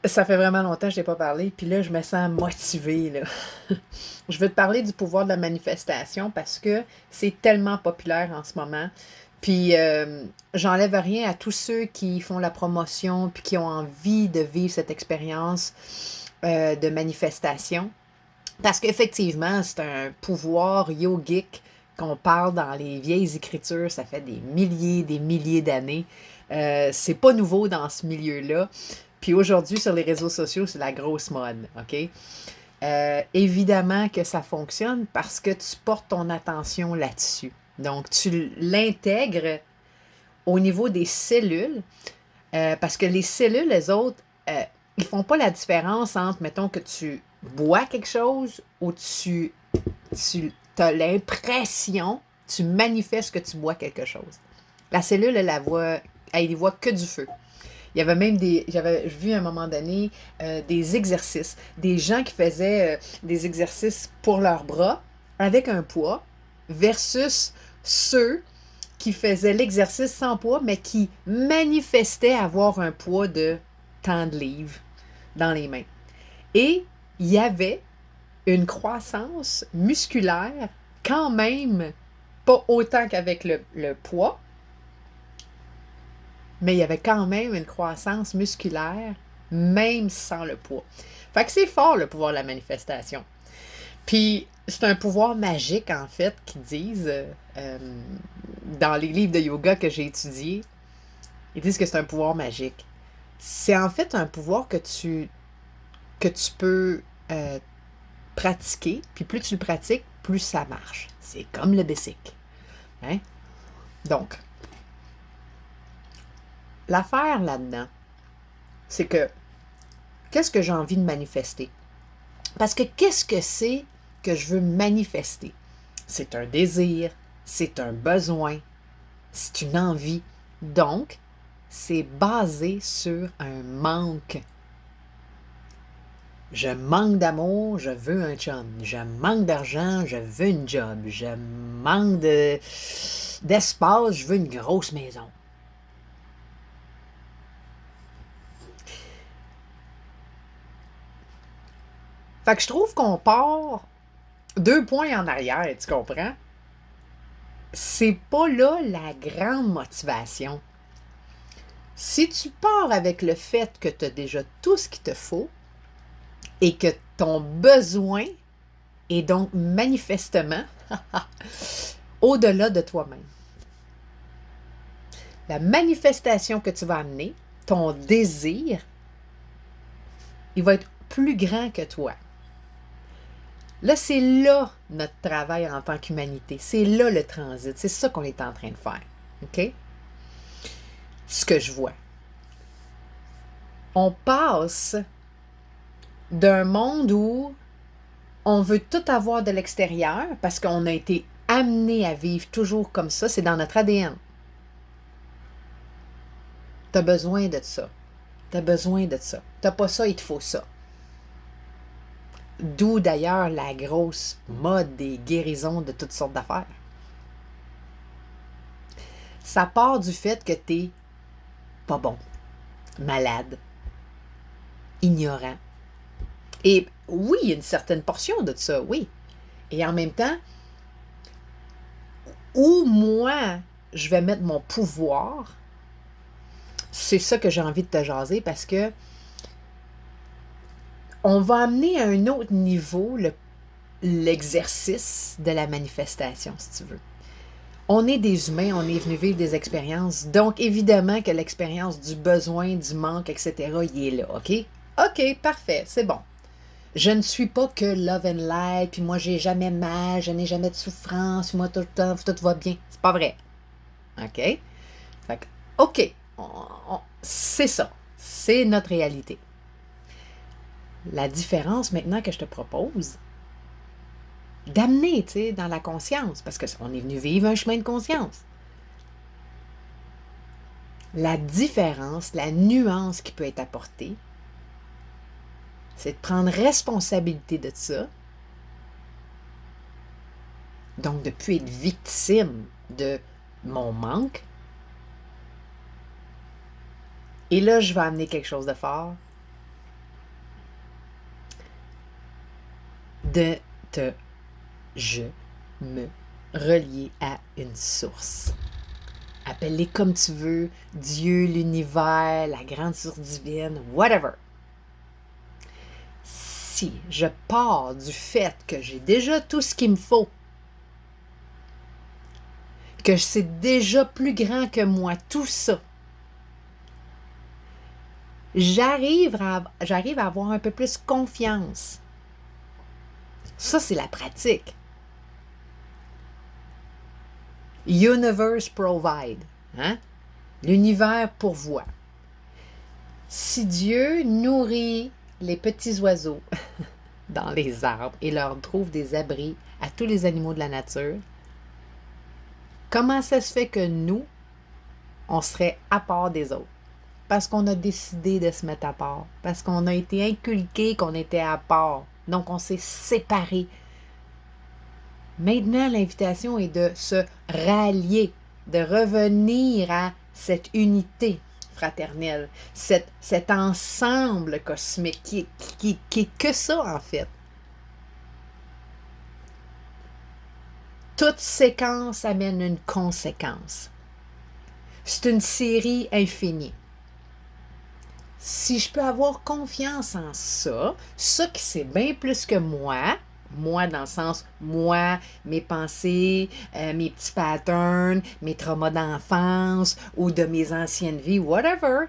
Ça fait vraiment longtemps que je t'ai pas parlé, puis là, je me sens motivée, là. Je veux te parler du pouvoir de la manifestation parce que c'est tellement populaire en ce moment. Puis, j'enlève rien à tous ceux qui font la promotion puis qui ont envie de vivre cette expérience de manifestation. Parce qu'effectivement, c'est un pouvoir yogique qu'on parle dans les vieilles écritures, ça fait des milliers d'années. C'est pas nouveau dans ce milieu-là. Puis aujourd'hui, sur les réseaux sociaux, c'est la grosse mode, OK? Évidemment que ça fonctionne parce que tu portes ton attention là-dessus. Donc, tu l'intègres au niveau des cellules, parce que les cellules, les autres, ils font pas la différence entre, mettons, que tu bois quelque chose ou tu as l'impression, tu manifestes que tu bois quelque chose. La cellule, elle y voit que du feu. Il y avait même j'avais vu à un moment donné des exercices, des gens qui faisaient des exercices pour leurs bras avec un poids versus ceux qui faisaient l'exercice sans poids, mais qui manifestaient avoir un poids de tant de livres dans les mains. Et il y avait une croissance musculaire quand même, pas autant qu'avec le poids, mais il y avait quand même une croissance musculaire, même sans le poids. Fait que c'est fort le pouvoir de la manifestation. Puis c'est un pouvoir magique, en fait, qu'ils disent dans les livres de yoga que j'ai étudiés. Ils disent que c'est un pouvoir magique. C'est en fait un pouvoir que tu peux pratiquer, puis plus tu le pratiques, plus ça marche. C'est comme le basic. Hein? Donc, l'affaire là-dedans, c'est que qu'est-ce que j'ai envie de manifester? Parce que qu'est-ce que c'est que je veux manifester? C'est un désir, c'est un besoin, c'est une envie. Donc, c'est basé sur un manque. Je manque d'amour, je veux un chum. Je manque d'argent, je veux une job. Je manque d'espace, je veux une grosse maison. Fait que je trouve qu'on part 2 points en arrière, tu comprends? C'est pas là la grande motivation. Si tu pars avec le fait que tu as déjà tout ce qu'il te faut et que ton besoin est donc manifestement au-delà de toi-même. La manifestation que tu vas amener, ton désir, il va être plus grand que toi. Là, c'est là notre travail en tant qu'humanité. C'est là le transit. C'est ça qu'on est en train de faire. OK? Ce que je vois. On passe d'un monde où on veut tout avoir de l'extérieur parce qu'on a été amené à vivre toujours comme ça. C'est dans notre ADN. Tu as besoin de ça. Tu as besoin de ça. Tu n'as pas ça, il te faut ça. D'où d'ailleurs la grosse mode des guérisons de toutes sortes d'affaires. Ça part du fait que tu n'es pas bon, malade, ignorant. Et oui, il y a une certaine portion de ça, oui. Et en même temps, où moi, je vais mettre mon pouvoir, c'est ça que j'ai envie de te jaser parce que on va amener à un autre niveau l'exercice de la manifestation, si tu veux. On est des humains, on est venu vivre des expériences, donc évidemment que l'expérience du besoin, du manque, etc., il est là, OK? OK, parfait, c'est bon. Je ne suis pas que love and light, puis moi, j'ai jamais mal, je n'ai jamais de souffrance, moi, tout le temps, tout va bien. C'est pas vrai. OK? Fait que, OK, c'est ça. C'est notre réalité. La différence maintenant que je te propose, d'amener, tu sais, dans la conscience, parce qu'on est venu vivre un chemin de conscience. La différence, la nuance qui peut être apportée, c'est de prendre responsabilité de ça. Donc, de ne plus être victime de mon manque. Et là, je vais amener quelque chose de fort. de je me relier à une source. Appelle-les comme tu veux, Dieu, l'univers, la grande source divine, whatever. Si je pars du fait que j'ai déjà tout ce qu'il me faut, que c'est déjà plus grand que moi, tout ça, j'arrive à avoir un peu plus confiance. Ça, c'est la pratique. Universe provide. Hein? L'univers pourvoit. Si Dieu nourrit les petits oiseaux dans les arbres et leur trouve des abris à tous les animaux de la nature, comment ça se fait que nous, on serait à part des autres? Parce qu'on a décidé de se mettre à part. Parce qu'on a été inculqué qu'on était à part. Donc, on s'est séparés. Maintenant, l'invitation est de se rallier, de revenir à cette unité fraternelle, cet ensemble cosmique qui est que ça, en fait. Toute séquence amène une conséquence. C'est une série infinie. Si je peux avoir confiance en ça qui c'est bien plus que moi dans le sens, moi, mes pensées, mes petits patterns, mes traumas d'enfance ou de mes anciennes vies, whatever.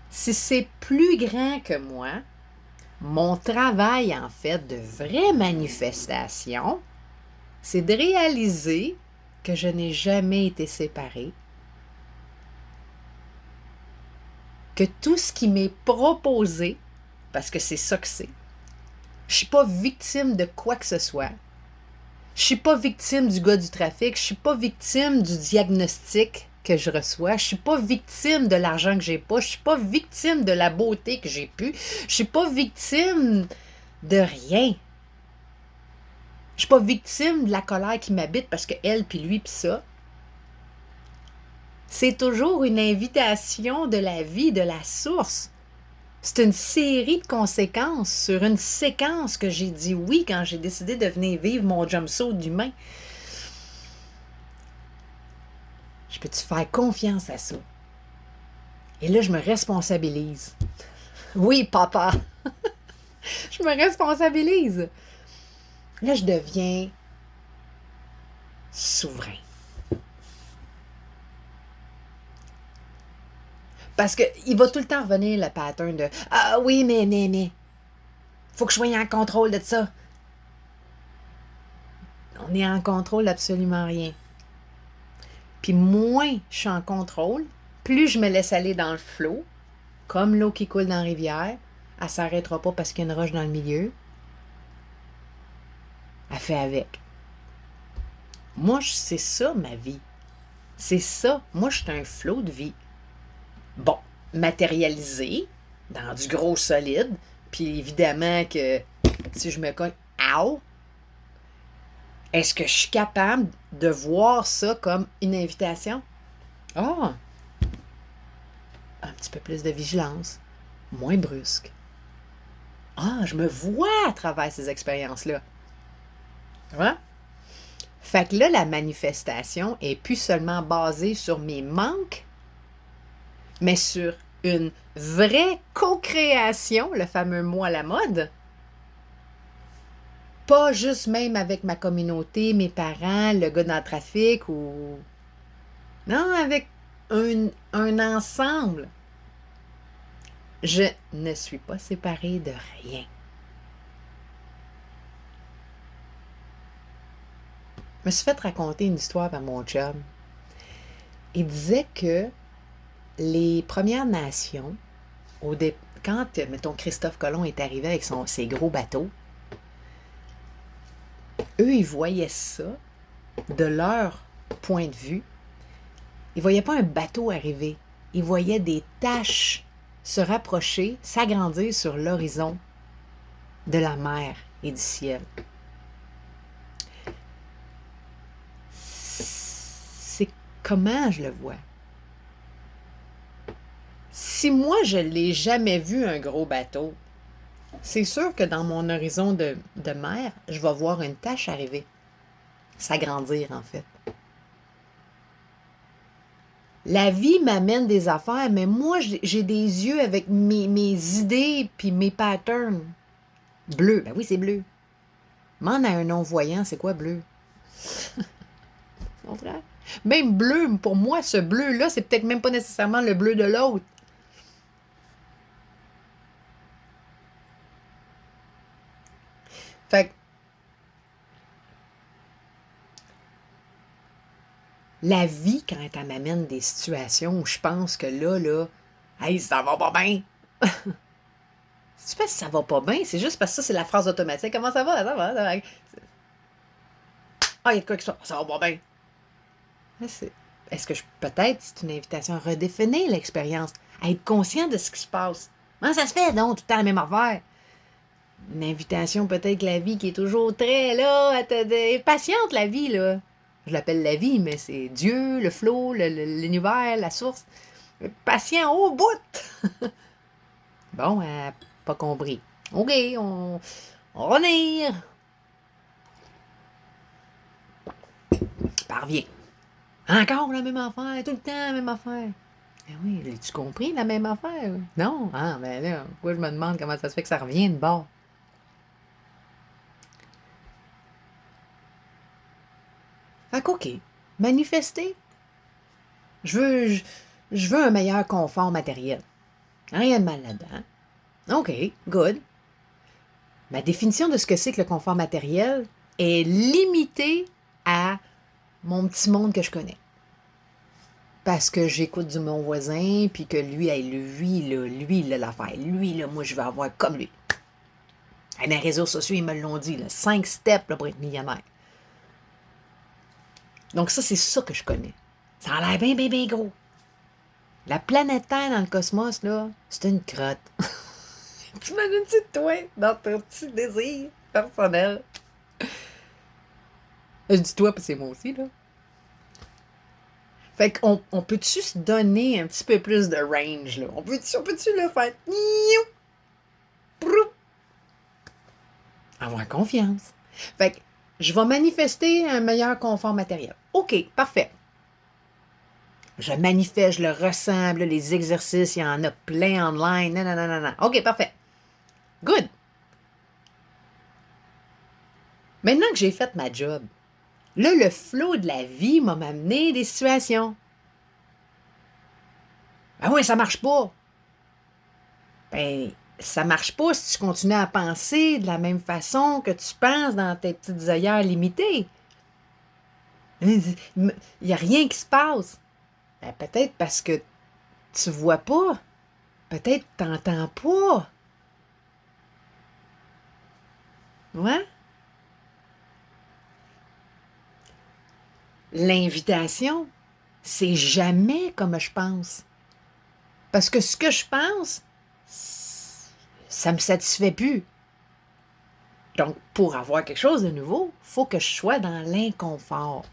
Si c'est plus grand que moi, mon travail, en fait, de vraie manifestation, c'est de réaliser que je n'ai jamais été séparée, que tout ce qui m'est proposé, parce que c'est ça que c'est, je ne suis pas victime de quoi que ce soit. Je ne suis pas victime du gars du trafic. Je ne suis pas victime du diagnostic que je reçois. Je ne suis pas victime de l'argent que j'ai pas. Je ne suis pas victime de la beauté que j'ai pu. Je ne suis pas victime de rien. Je ne suis pas victime de la colère qui m'habite parce que elle, puis lui, puis ça. C'est toujours une invitation de la vie, de la source. C'est une série de conséquences sur une séquence que j'ai dit oui quand j'ai décidé de venir vivre mon jumpsuit d'humain. Je peux-tu faire confiance à ça? Et là, je me responsabilise. Oui, papa! Je me responsabilise. Là, je deviens souverain. Parce qu'il va tout le temps revenir le pattern de « Ah oui, mais, faut que je sois en contrôle de ça. » On est en contrôle d'absolument rien. Puis moins je suis en contrôle, plus je me laisse aller dans le flot, comme l'eau qui coule dans la rivière, elle ne s'arrêtera pas parce qu'il y a une roche dans le milieu. Elle fait avec. Moi, c'est ça ma vie. C'est ça. Moi, je suis un flot de vie. Bon, matérialisé dans du gros solide, puis évidemment que si je me cogne, ow! Est-ce que je suis capable de voir ça comme une invitation? Ah! Un petit peu plus de vigilance, moins brusque. Ah, je me vois à travers ces expériences-là. Ouais? Fait que là, la manifestation est plus seulement basée sur mes manques, mais sur une vraie co-création, le fameux mot à la mode. Pas juste même avec ma communauté, mes parents, le gars dans le trafic ou... Non, avec un ensemble. Je ne suis pas séparée de rien. Je me suis fait raconter une histoire par mon chum. Il disait que les Premières Nations, quand, mettons, Christophe Colomb est arrivé avec ses gros bateaux, eux, ils voyaient ça de leur point de vue. Ils ne voyaient pas un bateau arriver. Ils voyaient des taches se rapprocher, s'agrandir sur l'horizon de la mer et du ciel. C'est comment je le vois. Si moi, je ne l'ai jamais vu, un gros bateau, c'est sûr que dans mon horizon de mère, je vais voir une tâche arriver, s'agrandir en fait. La vie m'amène des affaires, mais moi, j'ai des yeux avec mes idées puis mes patterns. Bleu, ben oui, c'est bleu. Demande à un non-voyant, c'est quoi bleu? Mon frère? Même bleu, pour moi, ce bleu-là, c'est peut-être même pas nécessairement le bleu de l'autre. Fait que la vie, quand elle m'amène des situations où je pense que là, hey, ça va pas bien. C'est pas parce que ça va pas bien, c'est juste parce que ça, c'est la phrase automatique. Comment ça va? Ça va, ça va. Ah, il y a de quoi qui ça va pas bien. Est-ce que peut-être c'est une invitation à redéfinir l'expérience, à être conscient de ce qui se passe? Comment ça se fait donc, tout le temps la même affaire? Une invitation peut-être la vie qui est toujours très là, patiente la vie là. Je l'appelle la vie, mais c'est Dieu, le flot, l'univers, la source. Patient au bout. Bon, pas compris. OK, on va revenir. Parviens. Encore la même affaire, tout le temps la même affaire. Eh oui, as-tu compris la même affaire? Non? Ah, ben là, pourquoi je me demande comment ça se fait que ça revient de bord? Fait qu'OK, manifester. Je veux, je, je veux un meilleur confort matériel. Rien de mal là-dedans. OK, good. Ma définition de ce que c'est que le confort matériel est limitée à mon petit monde que je connais. Parce que j'écoute du mon voisin, puis que lui, il a l'affaire. Lui, là, moi, je veux avoir comme lui. Et dans les réseaux sociaux, ils me l'ont dit, là, 5 steps là, pour être millionnaire. Donc ça, c'est ça que je connais. Ça a l'air bien, bien, bien gros. La planète Terre dans le cosmos, là, c'est une crotte. T'imagines-tu toi, dans ton petit désir personnel? Je dis toi, parce que c'est moi aussi, là. Fait qu'on peut-tu se donner un petit peu plus de range, là? On peut-tu le faire? Avoir confiance. Fait que je vais manifester un meilleur confort matériel. OK, parfait. Je manifeste, je le ressens, là, les exercices, il y en a plein online. Non, non, non, non, non. OK, parfait. Good. Maintenant que j'ai fait ma job, là, le flow de la vie m'a amené des situations. Ben oui, ça marche pas. Ben, ça marche pas si tu continues à penser de la même façon que tu penses dans tes petites œillères limitées. Il n'y a rien qui se passe. Ben, peut-être parce que tu vois pas. Peut-être que tu n'entends pas. Ouais? L'invitation, c'est jamais comme je pense. Parce que ce que je pense, ça me satisfait plus. Donc, pour avoir quelque chose de nouveau, il faut que je sois dans l'inconfort.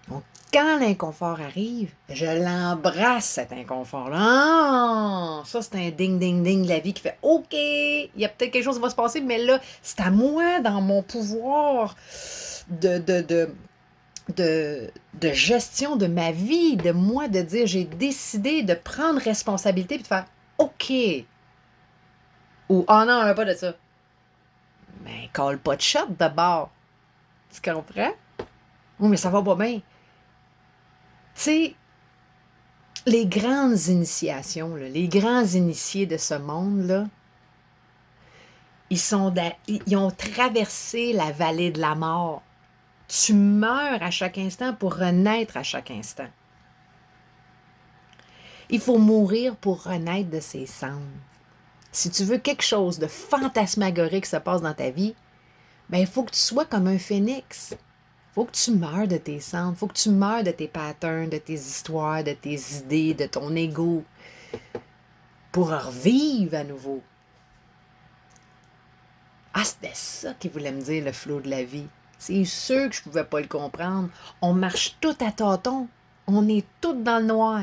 Donc, quand l'inconfort arrive, je l'embrasse, cet inconfort-là. Ah, ça, c'est un ding-ding-ding de la vie qui fait OK, il y a peut-être quelque chose qui va se passer, mais là, c'est à moi, dans mon pouvoir de, de, de, de gestion de ma vie, de moi, de dire j'ai décidé de prendre responsabilité et de faire OK. Ou oh non, on n'a pas de ça. Mais colle pas de shot de bord. Tu comprends? Oui, mais ça va pas bien. Tu sais, les grandes initiations, là, les grands initiés de ce monde-là, ils ont traversé la vallée de la mort. Tu meurs à chaque instant pour renaître à chaque instant. Il faut mourir pour renaître de ses cendres. Si tu veux quelque chose de fantasmagorique se passe dans ta vie, ben il faut que tu sois comme un phénix. Il faut que tu meurs de tes cendres. Il faut que tu meurs de tes patterns, de tes histoires, de tes idées, de ton ego, pour revivre à nouveau. Ah, c'était ça qu'il voulait me dire, le flot de la vie. C'est sûr que je ne pouvais pas le comprendre. On marche tout à tâtons. On est tous dans le noir.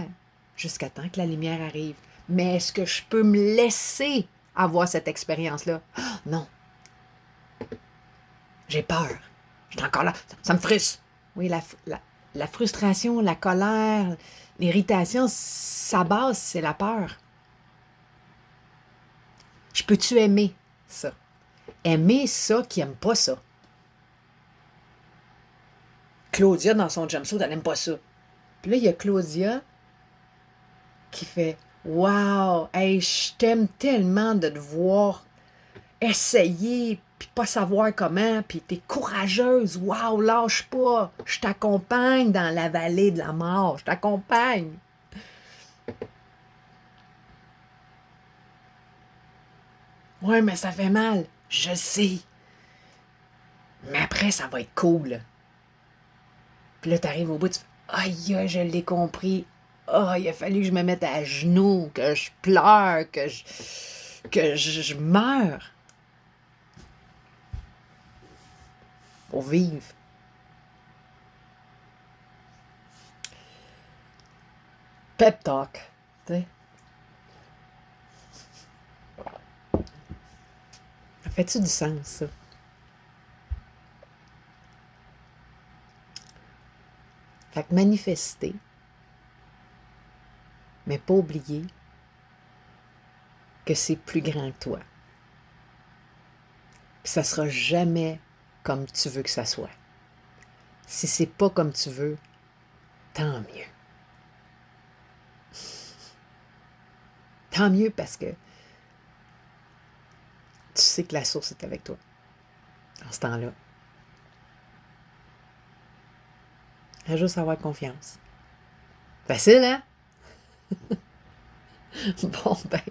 Jusqu'à temps que la lumière arrive. Mais est-ce que je peux me laisser avoir cette expérience-là. Ah, non, j'ai peur. Je suis encore là. Ça me frustre. Oui, la frustration, la colère, l'irritation, sa base, c'est la peur. Je peux-tu aimer ça? Aimer ça qui n'aime pas ça. Claudia, dans son jumpsuit, elle n'aime pas ça. Puis là, il y a Claudia qui fait wow, hey, je t'aime tellement de te voir essayer, puis pas savoir comment, puis t'es courageuse, wow, lâche pas, je t'accompagne dans la vallée de la mort, je t'accompagne. Ouais, mais ça fait mal, je sais. Mais après, ça va être cool. Puis là, t'arrives au bout, tu fais aïe, je l'ai compris. Oh, il a fallu que je me mette à genoux, que je pleure, que je meure pour vivre. Pep talk. T'sais. Ça fait-tu du sens, ça? Fait que manifester, mais pas oublier que c'est plus grand que toi. Puis ça sera jamais comme tu veux que ça soit. Si c'est pas comme tu veux, tant mieux. Tant mieux parce que tu sais que la source est avec toi en ce temps-là. Il faut juste avoir confiance. Facile, hein? Bon, ben,